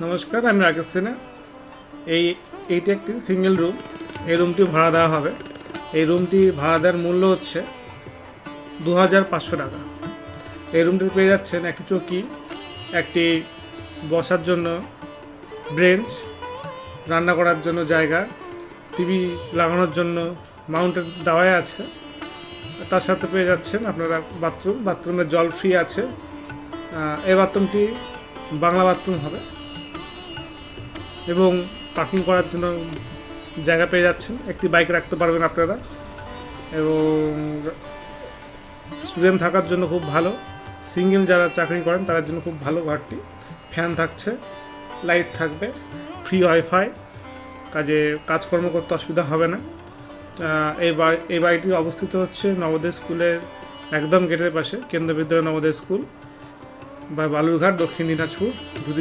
নমস্কার, আমি রাকেশ সিনহা। এইটা একটি সিঙ্গেল রুম। এই রুমটি ভাড়া দেওয়া হবে। এই রুমটি ভাড়া দেওয়ার মূল্য হচ্ছে 2500 টাকা। এই রুমটি পেয়ে যাচ্ছেন একটি চৌকি, একটি বসার জন্য ব্রেঞ্চ, রান্না করার জন্য জায়গা, টিভি লাগানোর জন্য মাউন্টেড দেওয়াই আছে। তার সাথে পেয়ে যাচ্ছেন আপনারা বাথরুমের জল ফ্রি আছে। এই বাথরুমটি বাংলা বাথরুম হবে এবং পার্কিং করার জন্য জায়গা পেয়ে যাচ্ছেন। একটি বাইক রাখতে পারবেন আপনারা, এবং স্টুডেন্ট থাকার জন্য খুব ভালো। সিঙ্গেল যারা চাকরি করেন তাদের জন্য খুব ভালো ঘরটি। ফ্যান থাকছে, লাইট থাকবে, ফ্রি ওয়াইফাই, কাজে কাজকর্ম করতে অসুবিধা হবে না। এই বাড়িটি অবস্থিত হচ্ছে নবোদয় স্কুলের একদম গেটের পাশে, কেন্দ্র বিদ্যালয় নবোদয় স্কুল বা বালুরঘাট, দক্ষিণ দিনাজপুর। যদি